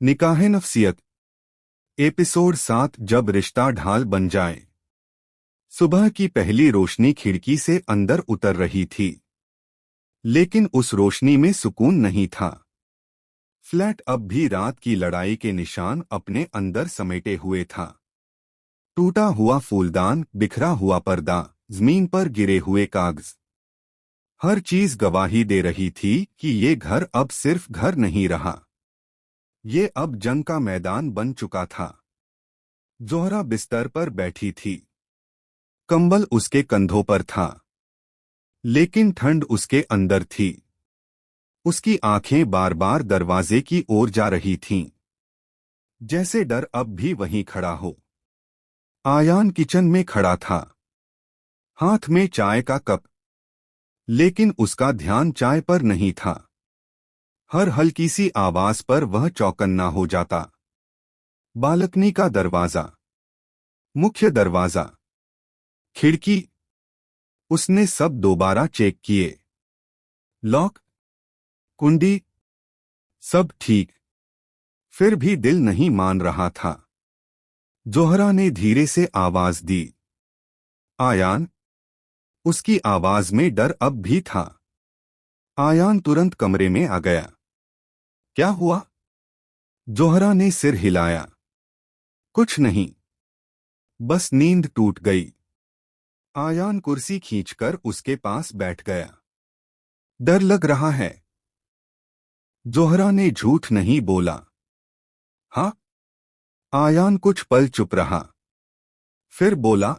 निकाह नफसियत एपिसोड 7 जब रिश्ता ढाल बन जाए। सुबह की पहली रोशनी खिड़की से अंदर उतर रही थी, लेकिन उस रोशनी में सुकून नहीं था। फ्लैट अब भी रात की लड़ाई के निशान अपने अंदर समेटे हुए था। टूटा हुआ फूलदान, बिखरा हुआ पर्दा, जमीन पर गिरे हुए कागज, हर चीज गवाही दे रही थी कि ये घर अब सिर्फ घर नहीं रहा, ये अब जंग का मैदान बन चुका था। जोहरा बिस्तर पर बैठी थी। कंबल उसके कंधों पर था, लेकिन ठंड उसके अंदर थी। उसकी आंखें बार बार दरवाजे की ओर जा रही थीं, जैसे डर अब भी वहीं खड़ा हो। आयान किचन में खड़ा था, हाथ में चाय का कप, लेकिन उसका ध्यान चाय पर नहीं था। हर हल्की सी आवाज पर वह चौकन्ना हो जाता। बालकनी का दरवाजा, मुख्य दरवाजा, खिड़की, उसने सब दोबारा चेक किए। लॉक, कुंडी, सब ठीक। फिर भी दिल नहीं मान रहा था। जोहरा ने धीरे से आवाज दी, आयान। उसकी आवाज में डर अब भी था। आयान तुरंत कमरे में आ गया। क्या हुआ? जोहरा ने सिर हिलाया। कुछ नहीं, बस नींद टूट गई। आयान कुर्सी खींचकर उसके पास बैठ गया। डर लग रहा है? जोहरा ने झूठ नहीं बोला। हाँ। आयान कुछ पल चुप रहा, फिर बोला,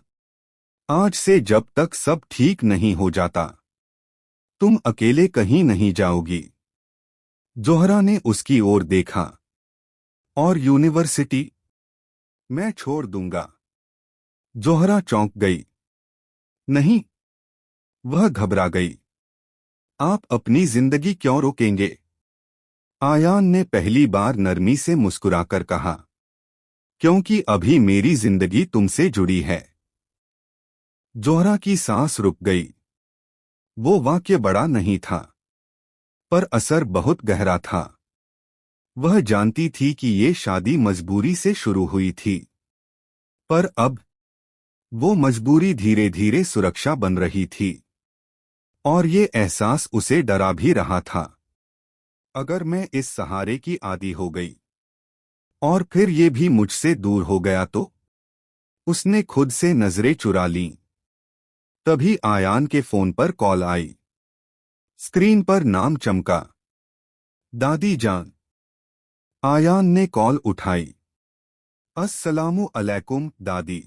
आज से जब तक सब ठीक नहीं हो जाता, तुम अकेले कहीं नहीं जाओगी। जोहरा ने उसकी ओर देखा। और यूनिवर्सिटी? मैं छोड़ दूंगा। जोहरा चौंक गई। नहीं। वह घबरा गई। आप अपनी जिंदगी क्यों रोकेंगे? आयान ने पहली बार नरमी से मुस्कुराकर कहा, क्योंकि अभी मेरी जिंदगी तुमसे जुड़ी है। जोहरा की सांस रुक गई। वो वाक्य बड़ा नहीं था, पर असर बहुत गहरा था। वह जानती थी कि ये शादी मजबूरी से शुरू हुई थी, पर अब वो मजबूरी धीरे धीरे सुरक्षा बन रही थी। और ये एहसास उसे डरा भी रहा था। अगर मैं इस सहारे की आदी हो गई और फिर ये भी मुझसे दूर हो गया तो? उसने खुद से नजरें चुरा लीं। तभी आयान के फोन पर कॉल आई। स्क्रीन पर नाम चमका, दादी जान। आयान ने कॉल उठाई। अस्सलामु अलैकुम दादी।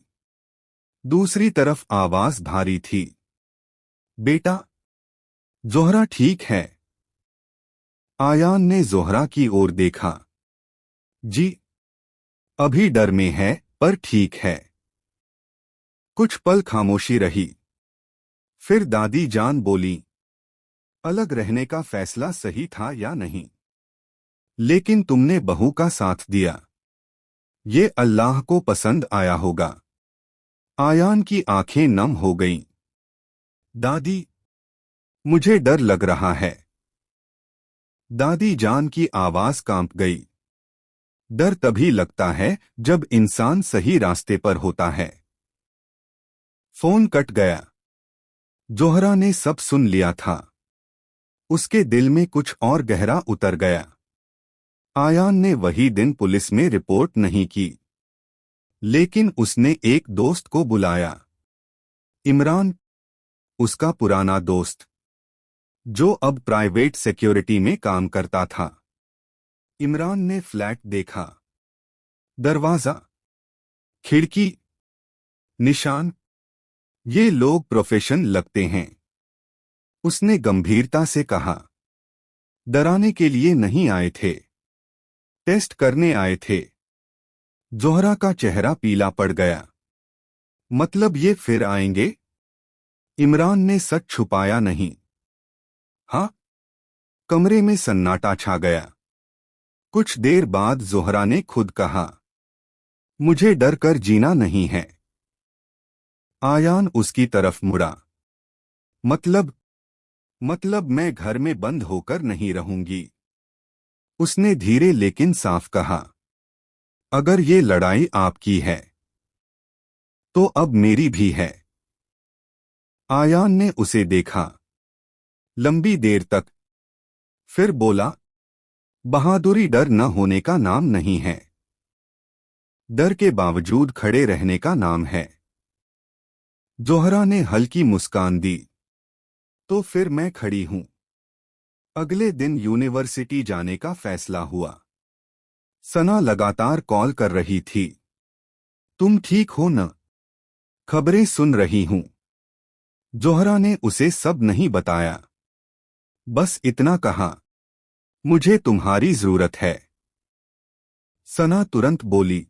दूसरी तरफ आवाज भारी थी। बेटा, जोहरा ठीक है? आयान ने जोहरा की ओर देखा। जी। अभी डर में है, पर ठीक है। कुछ पल खामोशी रही। फिर दादी जान बोली, अलग रहने का फैसला सही था या नहीं? लेकिन तुमने बहू का साथ दिया। ये अल्लाह को पसंद आया होगा। आयान की आंखें नम हो गईं। दादी, मुझे डर लग रहा है। दादी जान की आवाज कांप गई। डर तभी लगता है जब इंसान सही रास्ते पर होता है। फोन कट गया। जोहरा ने सब सुन लिया था। उसके दिल में कुछ और गहरा उतर गया। आयान ने वही दिन पुलिस में रिपोर्ट नहीं की, लेकिन उसने एक दोस्त को बुलाया। इमरान, उसका पुराना दोस्त, जो अब प्राइवेट सिक्योरिटी में काम करता था। इमरान ने फ्लैट देखा। दरवाजा, खिड़की, निशान, ये लोग प्रोफेशन लगते हैं। उसने गंभीरता से कहा, डराने के लिए नहीं आए थे, टेस्ट करने आए थे। जोहरा का चेहरा पीला पड़ गया। मतलब ये फिर आएंगे? इमरान ने सच छुपाया नहीं। हाँ। कमरे में सन्नाटा छा गया। कुछ देर बाद जोहरा ने खुद कहा, मुझे डर कर जीना नहीं है। आयान उसकी तरफ मुड़ा। मतलब मैं घर में बंद होकर नहीं रहूंगी। उसने धीरे लेकिन साफ कहा, अगर ये लड़ाई आपकी है तो अब मेरी भी है। आयान ने उसे देखा लंबी देर तक, फिर बोला, बहादुरी डर न होने का नाम नहीं है, डर के बावजूद खड़े रहने का नाम है। जोहरा ने हल्की मुस्कान दी, तो फिर मैं खड़ी हूं। अगले दिन यूनिवर्सिटी जाने का फैसला हुआ। सना लगातार कॉल कर रही थी, तुम ठीक हो न? खबरें सुन रही हूं। जोहरा ने उसे सब नहीं बताया, बस इतना कहा, मुझे तुम्हारी जरूरत है। सना तुरंत बोली,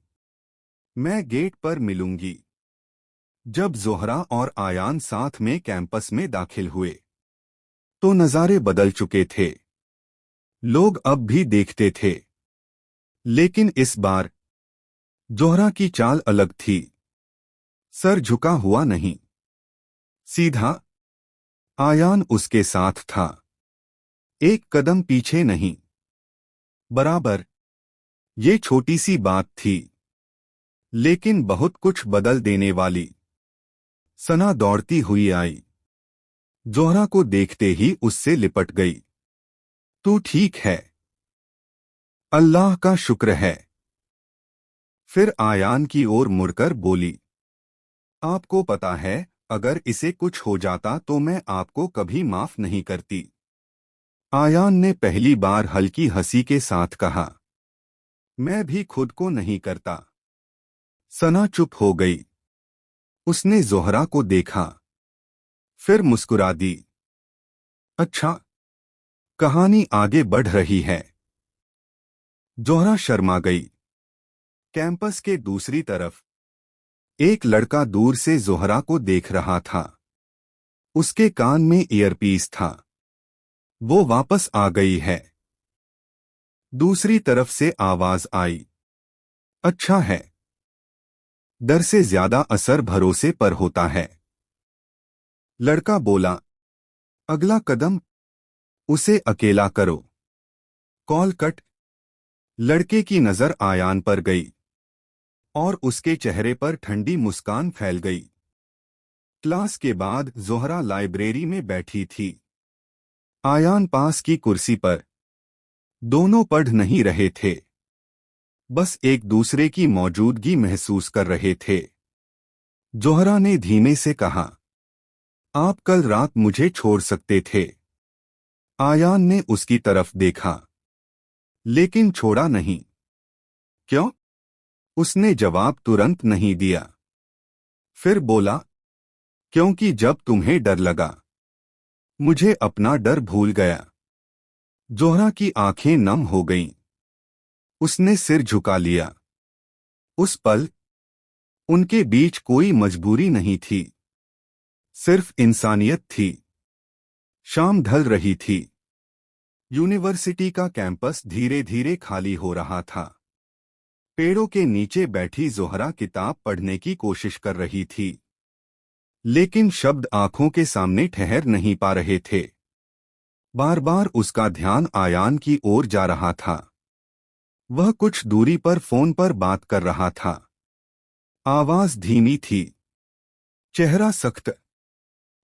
मैं गेट पर मिलूंगी। जब जोहरा और आयान साथ में कैंपस में दाखिल हुए तो नजारे बदल चुके थे। लोग अब भी देखते थे, लेकिन इस बार जोहरा की चाल अलग थी। सर झुका हुआ नहीं, सीधा। आयान उसके साथ था, एक कदम पीछे नहीं, बराबर। ये छोटी सी बात थी, लेकिन बहुत कुछ बदल देने वाली। सना दौड़ती हुई आई, जोहरा को देखते ही उससे लिपट गई। तू ठीक है? अल्लाह का शुक्र है। फिर आयान की ओर मुड़कर बोली, आपको पता है, अगर इसे कुछ हो जाता तो मैं आपको कभी माफ नहीं करती। आयान ने पहली बार हल्की हंसी के साथ कहा, मैं भी खुद को नहीं करता। सना चुप हो गई। उसने जोहरा को देखा, फिर मुस्कुरा दी। अच्छा, कहानी आगे बढ़ रही है। जोहरा शर्मा गई। कैंपस के दूसरी तरफ एक लड़का दूर से जोहरा को देख रहा था। उसके कान में ईयरपीस था। वो वापस आ गई है। दूसरी तरफ से आवाज आई, अच्छा है। डर से ज्यादा असर भरोसे पर होता है। लड़का बोला, अगला कदम? उसे अकेला करो। Call cut. लड़के की नजर आयान पर गई और उसके चेहरे पर ठंडी मुस्कान फैल गई। क्लास के बाद जोहरा लाइब्रेरी में बैठी थी। आयान पास की कुर्सी पर। दोनों पढ़ नहीं रहे थे, बस एक दूसरे की मौजूदगी महसूस कर रहे थे। जोहरा ने धीमे से कहा, आप कल रात मुझे छोड़ सकते थे। आयान ने उसकी तरफ देखा, लेकिन छोड़ा नहीं। क्यों? उसने जवाब तुरंत नहीं दिया। फिर बोला, क्योंकि जब तुम्हें डर लगा, मुझे अपना डर भूल गया। जोहरा की आंखें नम हो गईं। उसने सिर झुका लिया। उस पल उनके बीच कोई मजबूरी नहीं थी, सिर्फ इंसानियत थी। शाम ढल रही थी। यूनिवर्सिटी का कैंपस धीरे धीरे खाली हो रहा था। पेड़ों के नीचे बैठी जोहरा किताब पढ़ने की कोशिश कर रही थी, लेकिन शब्द आंखों के सामने ठहर नहीं पा रहे थे। बार बार उसका ध्यान आयान की ओर जा रहा था। वह कुछ दूरी पर फोन पर बात कर रहा था। आवाज धीमी थी, चेहरा सख्त।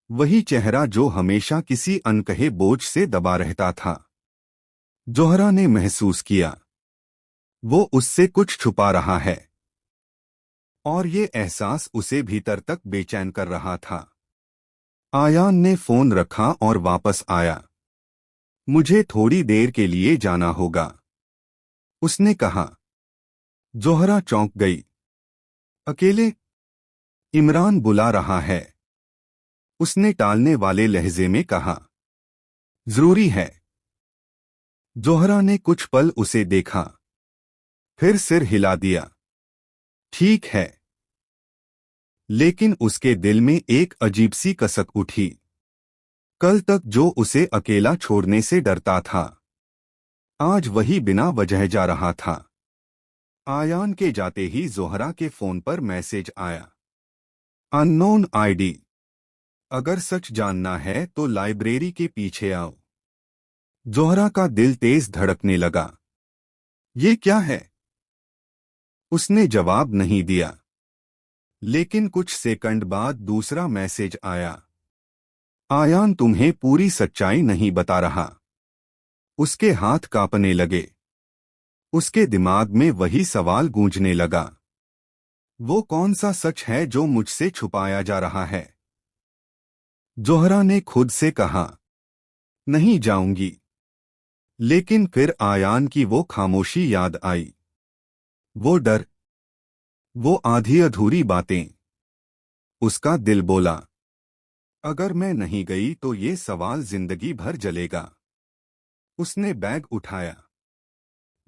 वही चेहरा जो हमेशा किसी अनकहे बोझ से दबा रहता था। जोहरा ने महसूस किया, वो उससे कुछ छुपा रहा है, और ये एहसास उसे भीतर तक बेचैन कर रहा था। आयान ने फोन रखा और वापस आया। मुझे थोड़ी देर के लिए जाना होगा, उसने कहा। जोहरा चौंक गई। अकेले? इमरान बुला रहा है, उसने टालने वाले लहजे में कहा। जरूरी है। जोहरा ने कुछ पल उसे देखा, फिर सिर हिला दिया। ठीक है। लेकिन उसके दिल में एक अजीब सी कसक उठी। कल तक जो उसे अकेला छोड़ने से डरता था, आज वही बिना वजह जा रहा था। आयान के जाते ही जोहरा के फोन पर मैसेज आया, अननोन आईडी। अगर सच जानना है तो लाइब्रेरी के पीछे आओ। जोहरा का दिल तेज धड़कने लगा। ये क्या है? उसने जवाब नहीं दिया। लेकिन कुछ सेकंड बाद दूसरा मैसेज आया। आयान तुम्हें पूरी सच्चाई नहीं बता रहा। उसके हाथ कांपने लगे। उसके दिमाग में वही सवाल गूंजने लगा। वो कौन सा सच है जो मुझसे छुपाया जा रहा है? जोहरा ने खुद से कहा, नहीं जाऊंगी। लेकिन फिर आयान की वो खामोशी याद आई। वो डर, वो आधी अधूरी बातें। उसका दिल बोला, अगर मैं नहीं गई तो ये सवाल जिंदगी भर जलेगा। उसने बैग उठाया।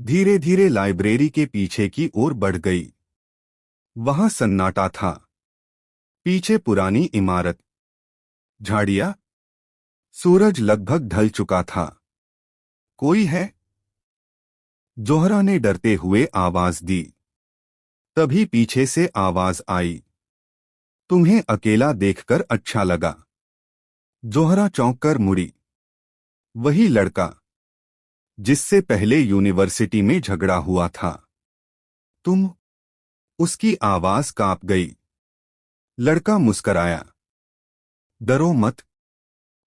धीरे धीरे लाइब्रेरी के पीछे की ओर बढ़ गई। वहां सन्नाटा था। पीछे पुरानी इमारत, झाड़ियां, सूरज लगभग ढल चुका था। कोई है? जोहरा ने डरते हुए आवाज दी। तभी पीछे से आवाज आई, तुम्हें अकेला देखकर अच्छा लगा। जोहरा चौंक कर मुड़ी। वही लड़का जिससे पहले यूनिवर्सिटी में झगड़ा हुआ था। तुम? उसकी आवाज कांप गई। लड़का मुस्कराया। डरो मत,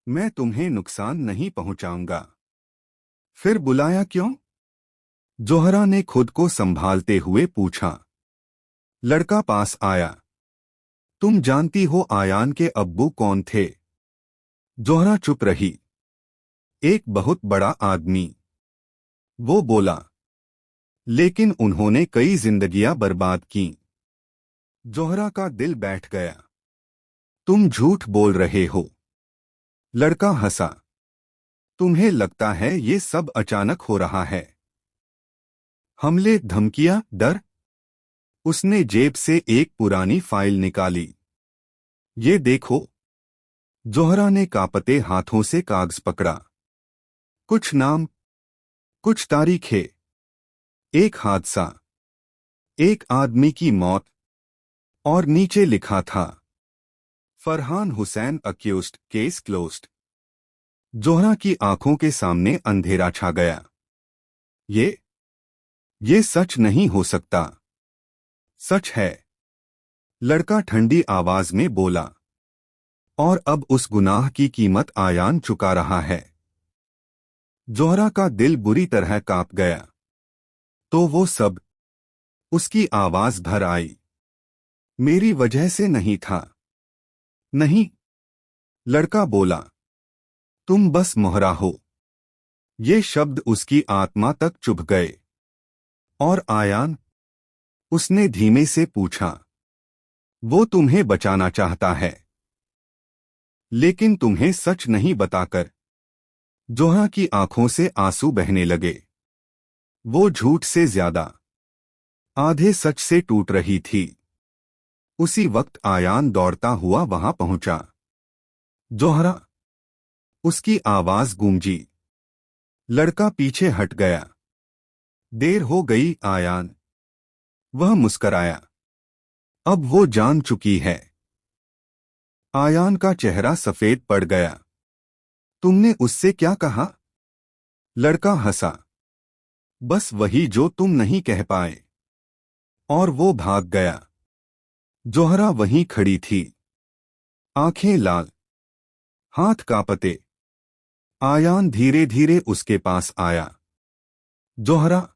मैं तुम्हें नुकसान नहीं पहुंचाऊंगा। फिर बुलाया क्यों? जोहरा ने खुद को संभालते हुए पूछा। लड़का पास आया। तुम जानती हो आयान के अब्बू कौन थे? जोहरा चुप रही। एक बहुत बड़ा आदमी, वो बोला। लेकिन उन्होंने कई जिंदगियां बर्बाद की। जोहरा का दिल बैठ गया। तुम झूठ बोल रहे हो। लड़का हंसा। तुम्हें लगता है ये सब अचानक हो रहा है? हमले, धमकियां, डर? उसने जेब से एक पुरानी फाइल निकाली। ये देखो। जोहरा ने कांपते हाथों से कागज पकड़ा। कुछ नाम, कुछ तारीखें, एक हादसा, एक आदमी की मौत, और नीचे लिखा था, Farhan Hussain accused, case closed. Zohra की आंखों के सामने अंधेरा छा गया। ये सच नहीं हो सकता। सच है, लड़का ठंडी आवाज में बोला। और अब उस गुनाह की कीमत आयान चुका रहा है। जोहरा का दिल बुरी तरह कांप गया। तो वो सब? उसकी आवाज भर आई। मेरी वजह से नहीं था। नहीं, लड़का बोला। तुम बस मोहरा हो। ये शब्द उसकी आत्मा तक चुभ गए। और आयान? उसने धीमे से पूछा। वो तुम्हें बचाना चाहता है, लेकिन तुम्हें सच नहीं बताकर। जोहरा की आंखों से आंसू बहने लगे। वो झूठ से ज्यादा आधे सच से टूट रही थी। उसी वक्त आयान दौड़ता हुआ वहां पहुंचा। जोहरा, उसकी आवाज गूंजी। लड़का पीछे हट गया। देर हो गई आयान। वह मुस्कराया। अब वो जान चुकी है। आयान का चेहरा सफेद पड़ गया। तुमने उससे क्या कहा? लड़का हंसा। बस वही जो तुम नहीं कह पाए। और वो भाग गया। जोहरा वहीं खड़ी थी, आंखें लाल, हाथ कांपते। आयान धीरे धीरे उसके पास आया। जोहरा,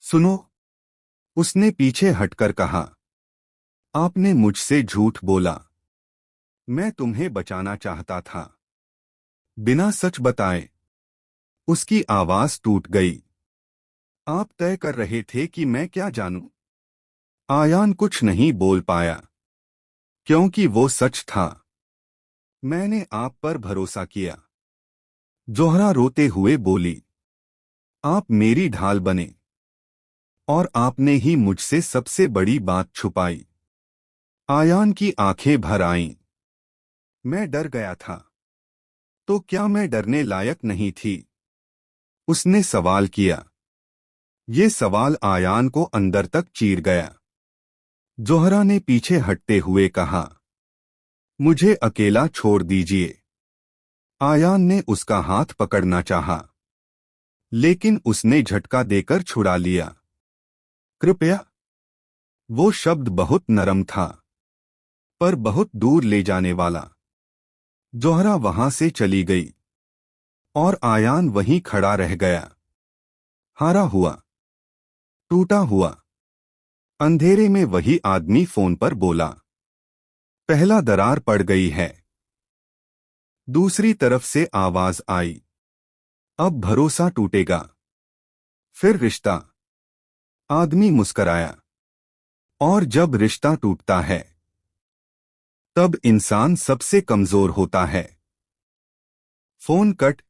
सुनो। उसने पीछे हटकर कहा, आपने मुझसे झूठ बोला। मैं तुम्हें बचाना चाहता था, बिना सच बताए। उसकी आवाज टूट गई। आप तय कर रहे थे कि मैं क्या जानूं? आयान कुछ नहीं बोल पाया, क्योंकि वो सच था। मैंने आप पर भरोसा किया। जोहरा रोते हुए बोली, आप मेरी ढाल बने, और आपने ही मुझसे सबसे बड़ी बात छुपाई। आयान की आंखें भर आईं। मैं डर गया था। तो क्या मैं डरने लायक नहीं थी? उसने सवाल किया। ये सवाल आयान को अंदर तक चीर गया। जोहरा ने पीछे हटते हुए कहा, मुझे अकेला छोड़ दीजिए। आयान ने उसका हाथ पकड़ना चाहा। लेकिन उसने झटका देकर छुड़ा लिया। कृपया। वो शब्द बहुत नरम था, पर बहुत दूर ले जाने वाला। जोहरा वहां से चली गई और आयान वहीं खड़ा रह गया, हारा हुआ, टूटा हुआ। अंधेरे में वही आदमी फोन पर बोला, पहला दरार पड़ गई है। दूसरी तरफ से आवाज आई, अब भरोसा टूटेगा, फिर रिश्ता। आदमी मुस्कराया। और जब रिश्ता टूटता है तब इंसान सबसे कमजोर होता है। Phone cut